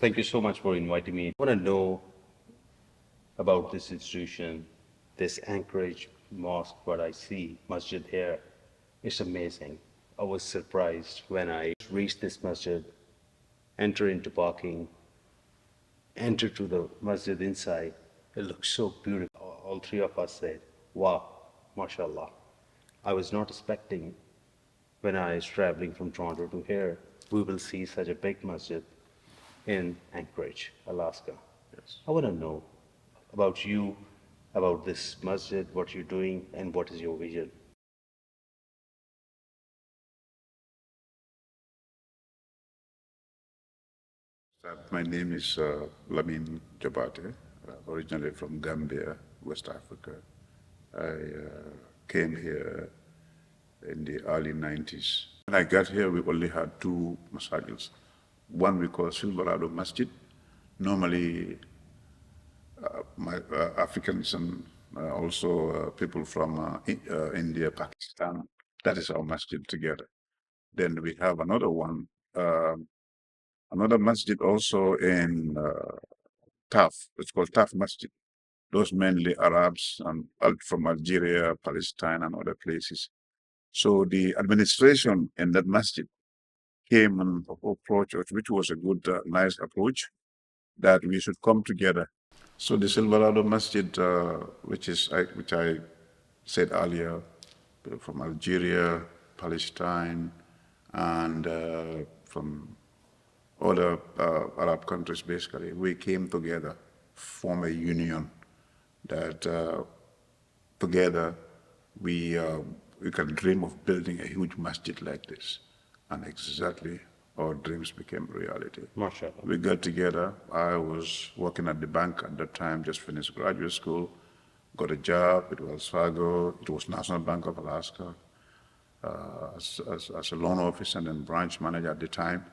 Thank you so much for inviting me. I want to know about this institution, this Anchorage Mosque, what I see, masjid here. It's amazing. I was surprised when I reached this masjid, enter into parking, enter to the masjid inside. It looks so beautiful. All three of us said, wow, mashallah. I was not expecting when I was traveling from Toronto to here, we will see such a big masjid in Anchorage, Alaska. Yes. I want to know about you, about this masjid, what you're doing, and what is your vision. My name is Lamin Jabate, originally from Gambia, West Africa. I came here in the early 90s. When I got here, we only had two masajids. One we call Silverado Masjid. Normally, Africans and also people from India, Pakistan, that is our masjid together. Then we have another one, another masjid also in Taf. It's called Taf Masjid. Those mainly Arabs and from Algeria, Palestine, and other places. So the administration in that masjid came and approached us, which was a good, nice approach, that we should come together. So the Silverado Masjid, which I said earlier, from Algeria, Palestine, and from other Arab countries, basically, we came together, form a union that together we can dream of building a huge masjid like this. And exactly our dreams became reality. MashaAllah. We got together. I was working at the bank at that time, just finished graduate school, got a job. It was Fargo. It was National Bank of Alaska as a loan officer and then branch manager at the time.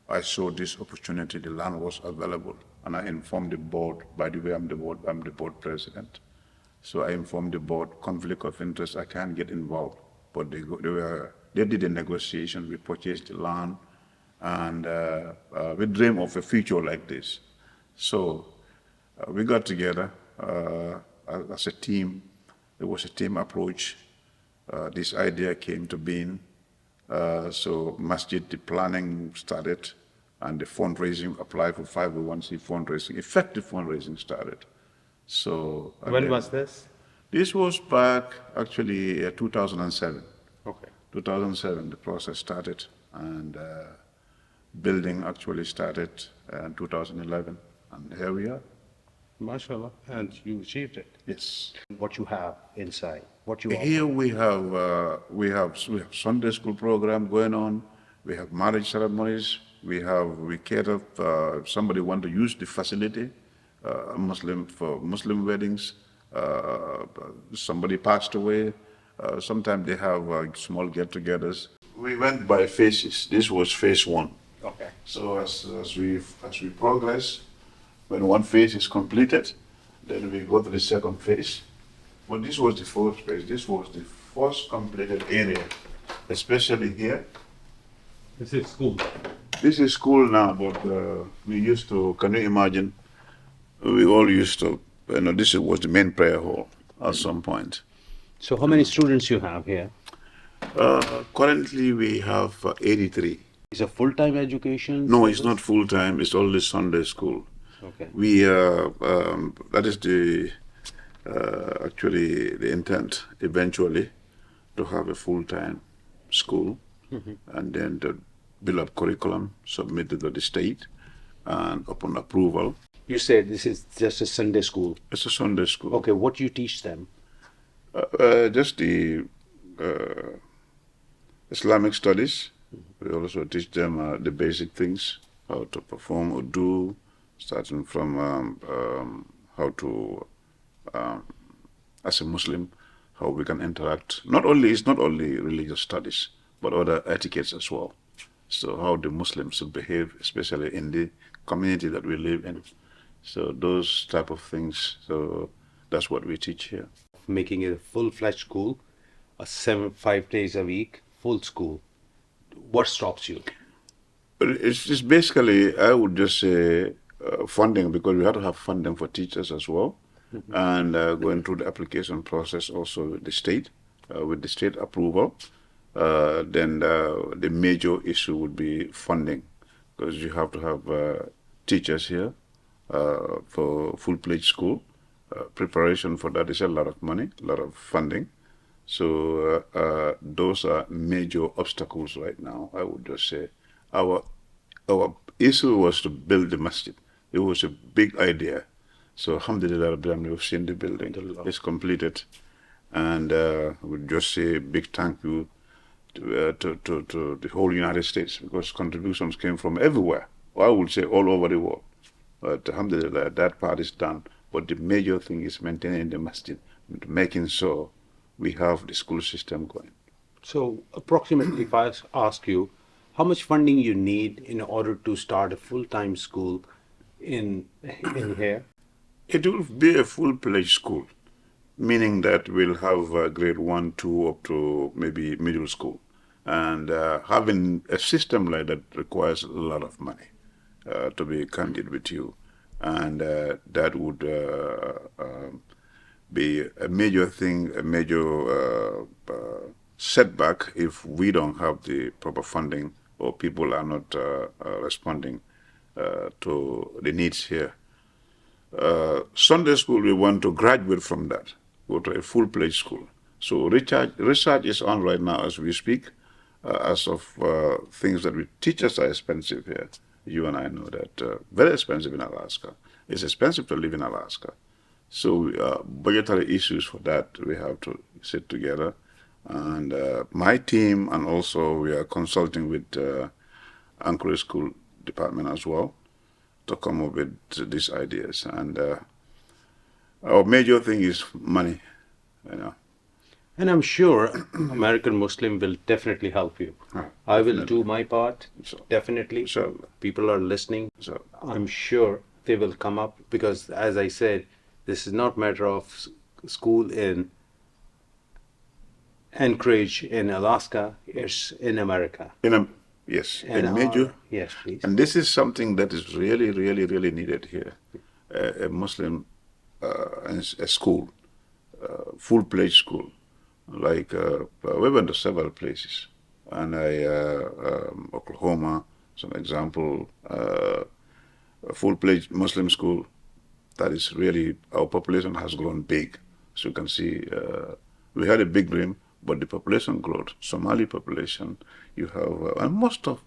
I saw this opportunity. The land was available, and I informed the board. By the way, I'm the board president. So I informed the board, conflict of interest, I can't get involved. But they did a negotiation, we purchased the land, and we dream of a future like this. So we got together as a team. It was a team approach. This idea came to being. So masjid, the planning started, and the fundraising, applied for 501c fundraising, effective fundraising started. So When was this? this was back actually 2007. Okay. 2007, the process started, and building actually started in 2011, and here we are. MashaAllah. And you achieved it. Yes. What you have inside, what you Here offer. we have Sunday school program going on. We have marriage ceremonies. We cater somebody want to use the facility, Muslim for Muslim weddings. Somebody passed away. Sometimes they have small get-togethers. We went by phases. This was phase one. Okay. So as we progress, when one phase is completed, then we go to the second phase. But this was the first phase. This was the first completed area, especially here. This is school. This is school now, but we used to, can you imagine? We all used to, this was the main prayer hall at some point. So how many students you have here? Currently, we have 83. Is a full-time education? No, it's not full time. It's only Sunday school. Okay. That is actually the intent eventually to have a full time school, and then to build up curriculum, submit it to the state, and upon approval. You said this is just a Sunday school. It's a Sunday school. Okay, what do you teach them? Just the Islamic studies. We also teach them the basic things, how to perform Urdu, starting from how to, as a Muslim, how we can interact. It's not only religious studies, but other etiquettes as well. So how the Muslims should behave, especially in the community that we live in. So those type of things. So that's what we teach here. Making it a full-fledged school, 5 days a week, full school. What stops you? It's basically, I would just say, funding, because we have to have funding for teachers as well, and going through the application process also with the state approval. Then the major issue would be funding, because you have to have teachers here for full-fledged school. Preparation for that is a lot of money, a lot of funding. So those are major obstacles right now. I would just say our our issue was to build the masjid. It was a big idea. So alhamdulillah, we've seen the building. It's completed, and we just say big thank you to the whole United States, because contributions came from everywhere. Well, I would say all over the world. But alhamdulillah, that part is done. But the major thing is maintaining the masjid, making sure we have the school system going. So approximately, if I ask you, how much funding you need in order to start a full-time school in here? It will be a full-fledged school, meaning that we'll have grade 1, 2, up to maybe middle school. And having a system like that requires a lot of money, to be candid with you. And that would be a major thing, a major setback if we don't have the proper funding or people are not responding to the needs here. Sunday school, we want to graduate from that, go to a full-fledged school. So research is on right now as we speak, as of things that teachers are expensive here. You and I know that very expensive in Alaska. It's expensive to live in Alaska. So budgetary issues for that, we have to sit together. And my team, and also we are consulting with Anchorage School Department as well, to come up with these ideas. And our major thing is money, you know. And I'm sure American Muslim will definitely help you. I will do my part, definitely. Inshallah. People are listening. So, I'm sure they will come up, because, as I said, this is not matter of school in Anchorage in Alaska. It's in America. yes, And a major. yes, please. And this is something that is really, really, really needed here. A Muslim a school, full-fledged school. Like we went to several places, and Oklahoma, some example, a full-fledged Muslim school. That is really, our population has grown big. So you can see, we had a big dream, but the population growth, Somali population, you have, and most of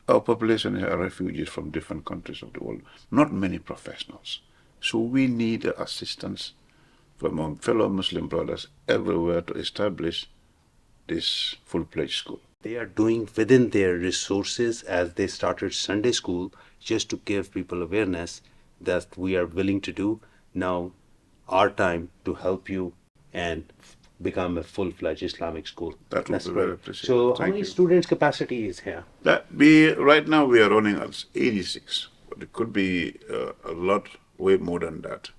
our population are refugees from different countries of the world, not many professionals. So we need assistance from our fellow Muslim brothers everywhere to establish this full-fledged school. They are doing within their resources, as they started Sunday school, just to give people awareness that we are willing to do. Now, our time to help you and become a full-fledged Islamic school. That would be very appreciated. So how Thank many you. students capacity is here? Right now we are running at 86, but it could be a lot, way more than that.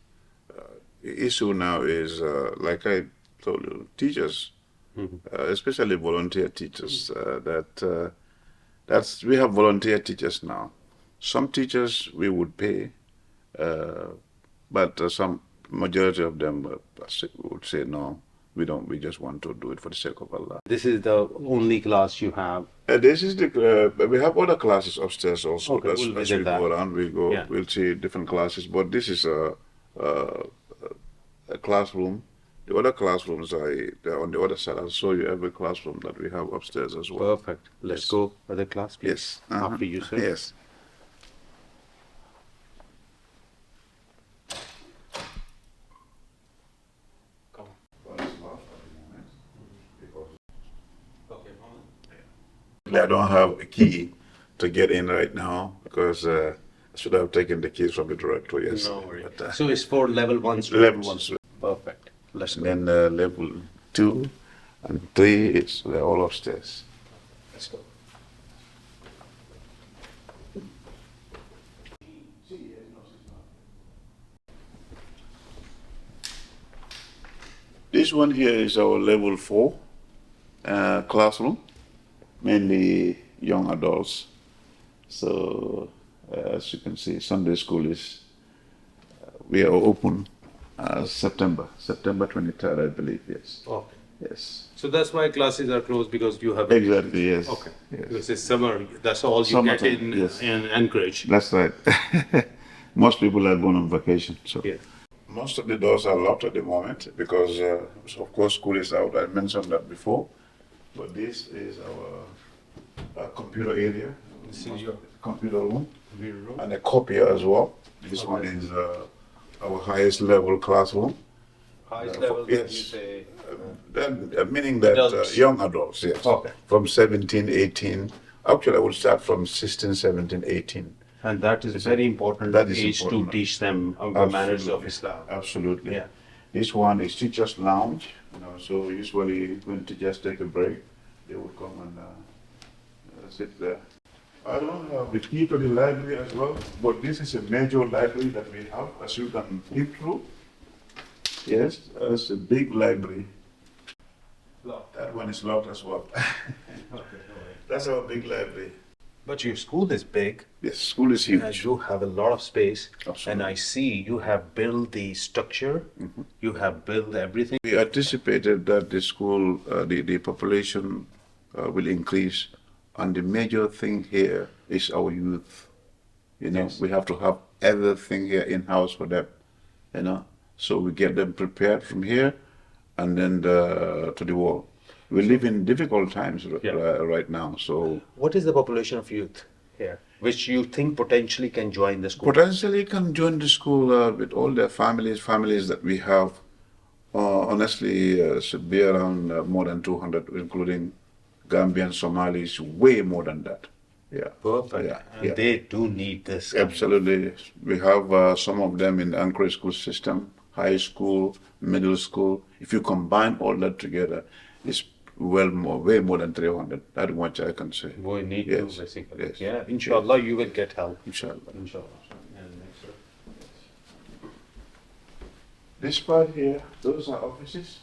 The issue now is, like I told you, teachers, especially volunteer teachers, we have volunteer teachers now. Some teachers we would pay, but some majority of them would say no, we don't. We just want to do it for the sake of Allah. This is the only class you have. This is we have other classes upstairs also. Okay, we'll as visit we that. go around, Yeah. we'll see different classes. But this is a classroom. The other classrooms they're on the other side. I'll show you every classroom that we have upstairs as well. Perfect. Let's Yes. go other class, please. Yes. Uh-huh. After you, sir. Yes. Come I don't have a key to get in right now because I should have taken the keys from the director yesterday. No worries. But, So it's for level 1 level students. 1. Perfect. Let's go. Then level 2 and 3 they're all upstairs. Let's go. This one here is our level 4 classroom, mainly young adults. So as you can see, Sunday school is, we are open September 23rd, I believe, yes. Okay. Yes. So that's why classes are closed, because you have. Exactly, yes. Okay. Yes. Because it's summer, that's all you get Summertime, in, yes. in Anchorage. That's right. Most people are going on vacation, so. Yeah. Most of the doors are locked at the moment because, of course, school is out. I mentioned that before. But this is our computer area. This is your computer room computer room. and a copier as well. This one is our highest level classroom. Highest for- level, did you yes. say? Meaning that Adults. young adults, yes. Okay. From 17, 18. Actually, I would start from 16, 17, 18. And that is very important That is age important. to teach them the manners of Absolutely. Islam. Absolutely. Yeah. This one is teachers' lounge. So usually when teachers take a break, they would come and sit there. I don't have the key to the library as well, but this is a major library that we have, as you can peep through. Yes, it's a big library. That one is locked as well. That's our big library. But your school is big. Yes, school is And huge. you have a lot of space. Absolutely. And I see you have built the structure. You have built everything. We anticipated that the school, the population will increase, and the major thing here is our youth. Yes. We have to have everything here in-house for them, so we get them prepared from here and then to the world. We live in difficult times right now, so What is the population of youth here, which you think potentially can join the school? potentially can join the school with all their families that we have. Honestly, should be around more than 200, including Gambian, Somalis, way more than that. Yeah. Perfect. Yeah, And yeah. they do need this. Absolutely. We have some of them in the Anchorage school system, high school, middle school. If you combine all that together, it's way more than 300. That's much I can say. We need Yes, to, basically. yes, Yeah, inshallah, you will get help. Inshallah. Inshallah. And next, sir. This part here, those are offices.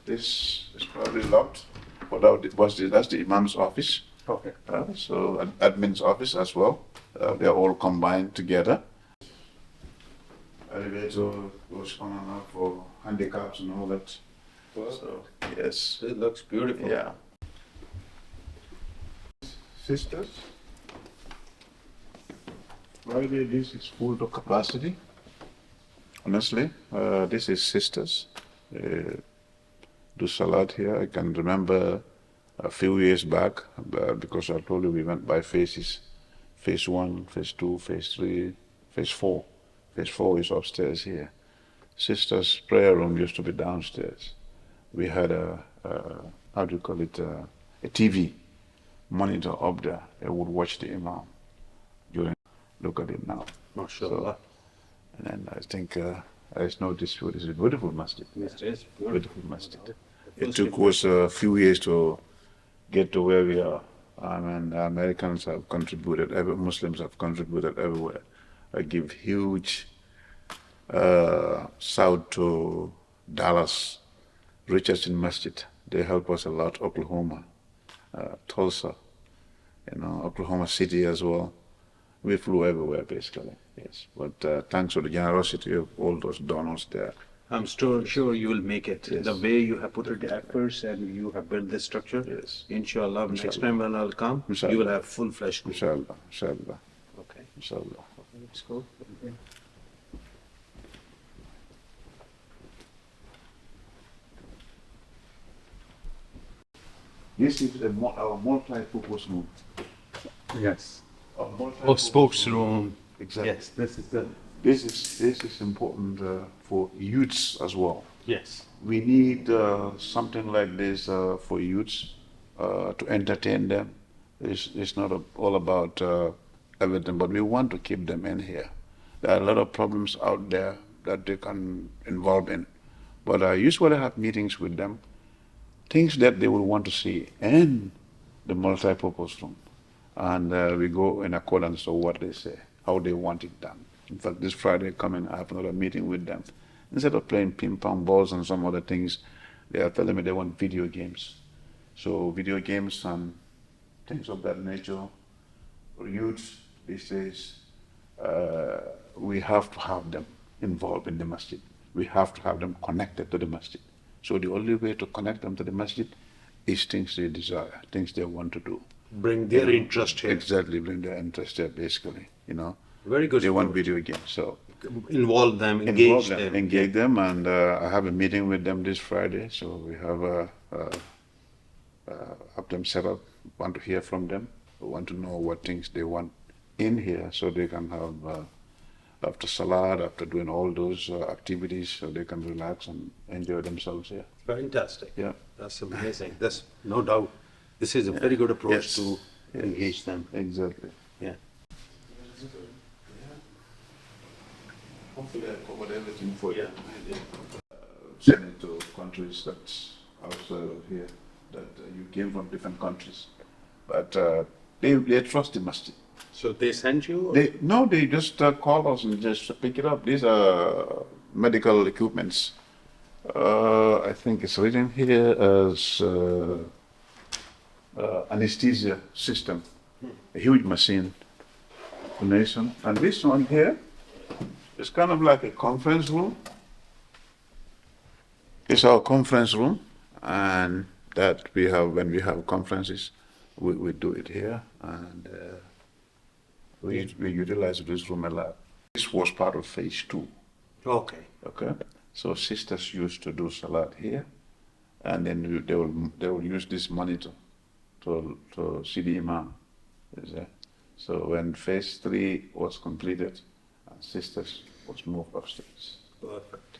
This is probably locked, but that's the Imam's office. Okay. So admin's office as well. They're all combined together. Elevator goes on and off for handicaps and all that. So yes, It looks beautiful. yeah. Sisters, Friday this is full to capacity. Honestly, this is sisters. Do salad here. I can remember a few years back, because I told you we went by phases. Phase 1, phase 2, phase 3, phase 4. Phase 4 is upstairs here. Sisters' prayer room used to be downstairs. We had a TV monitor up there. They would watch the Imam during. Look at it now. MashaAllah. And then I think there's no dispute. It's a beautiful masjid. Yes, it is. Beautiful masjid. It took us a few years to get to where we are. And Americans have contributed, Muslims have contributed everywhere. I give huge shout to Dallas, Richardson Masjid. They help us a lot. Oklahoma, Tulsa, Oklahoma City as well. We flew everywhere basically. Yes, but thanks to the generosity of all those donors there. I'm sure you will make it. Yes. The way you have put in the efforts and you have built this structure. Yes. Inshallah, next Inshallah. time when I'll come, Inshallah. you will have full-fledged school. Inshallah, inshallah, Okay. inshallah. Let's go. This is our multi-purpose room. Yes. Our multi-purpose Oh, spokes room. Exactly. Yes, this is the. This is important for youths as well. Yes. We need something like this for youths to entertain them. It's not all about everything, but we want to keep them in here. There are a lot of problems out there that they can involve in, but I usually have meetings with them, things that they will want to see in the multi-purpose room, and we go in accordance to what they say, how they want it done. In fact, this Friday coming, I have another meeting with them. Instead of playing ping pong balls and some other things, they are telling me they want video games. So video games and things of that nature, youths these days, we have to have them involved in the masjid. We have to have them connected to the masjid. So the only way to connect them to the masjid is things they desire, things they want to do. Bring their interest here. Exactly, bring their interest there, basically, Very good They want approach. video games, so Involve them, involve engage them, them. engage them, and I have a meeting with them this Friday, so we have them set up, want to hear from them, want to know what things they want in here, so they can have, after Salat, after doing all those activities, so they can relax and enjoy themselves here. Fantastic. Yeah. That's amazing. That's no doubt. This is a very good approach Yes. to Yes. engage them. Exactly. Yeah. Hopefully I covered everything for you. Yeah. Send it to countries that's outside of here, that you came from different countries. But they trust the masjid. So they sent you? They just call us and just pick it up. These are medical equipments. I think it's written here as anesthesia system, a huge machine. Nation. And this one here is kind of like a conference room. It's our conference room, and that we have when we have conferences, we do it here, and we utilize this room a lot. This was part of phase 2. Okay. Okay, so sisters used to do salat here, and then they will use this monitor to see the imam. Is there? So when phase 3 was completed, sisters was moved upstairs. Perfect.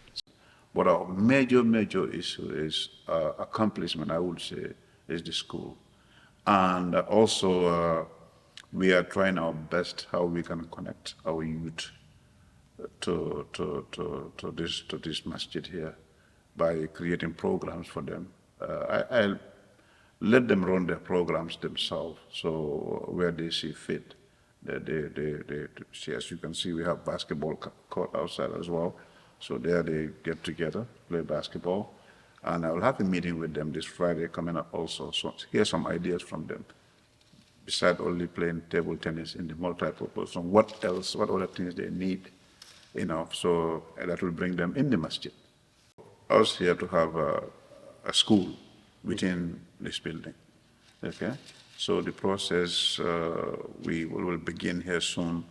But our major issue is accomplishment, I would say, is the school. And also, we are trying our best how we can connect our youth to this masjid here by creating programs for them. I'll let them run their programs themselves, so where they see fit. They see, as you can see, we have basketball court outside as well. So there they get together, play basketball. And I will have a meeting with them this Friday coming up also. So hear some ideas from them. Besides only playing table tennis in the multi-purpose, so what else, what other things they need, so that will bring them in the masjid. I was here to have a school within this building, okay? So the process, we will begin here soon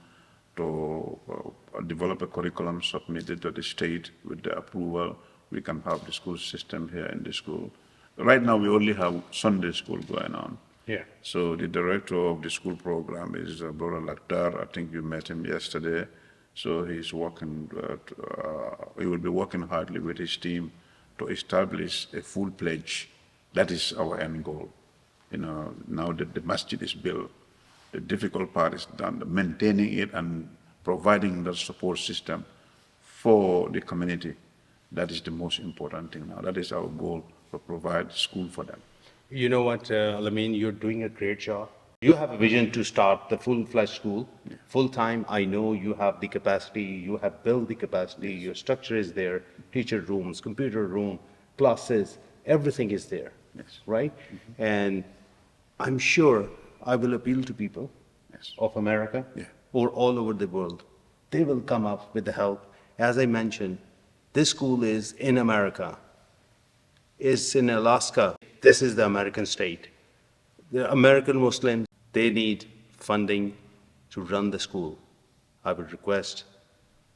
to develop a curriculum, submit it to the state with the approval. We can have the school system here in the school. Right now, we only have Sunday school going on. Yeah. So the director of the school program is Brother Lakhdar. I think you met him yesterday. So he's working, he will be working hardly with his team to establish a full pledge. That is our end goal. Now that the masjid is built, the difficult part is done, maintaining it and providing the support system for the community. That is the most important thing now. That is our goal, to provide school for them. You know what, Lamine, you're doing a great job. You have a vision to start the full-fledged school, full-time. I know you have the capacity, you have built the capacity, your structure is there, teacher rooms, computer room, classes, everything is there, Yes. right? And I'm sure I will appeal to people Yes. of America Yeah. or all over the world. They will come up with the help. As I mentioned, this school is in America. It's in Alaska. This is the American state. The American Muslims, they need funding to run the school. I would request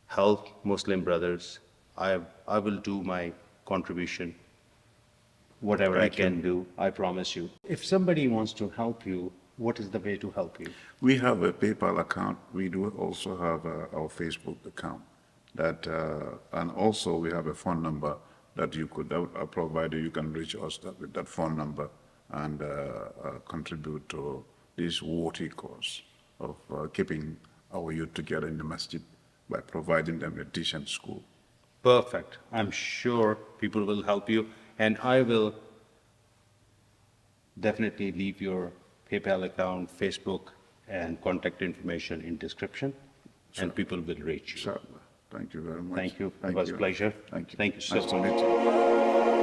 help Muslim brothers. I will do my contribution, whatever I can do, I promise you. If somebody wants to help you, what is the way to help you? We have a PayPal account. We do also have our Facebook account. And also we have a phone number that you could provide. You can reach us with that phone number and contribute to this worthy cause of keeping our youth together in the masjid by providing them a decent school. Perfect. I'm sure people will help you, and I will definitely leave your PayPal account, Facebook, and contact information in description, and people will reach you. Inshallah. Thank you very much. Thank you. It was a pleasure. Thank you. Thank you so Nice to much. meet you.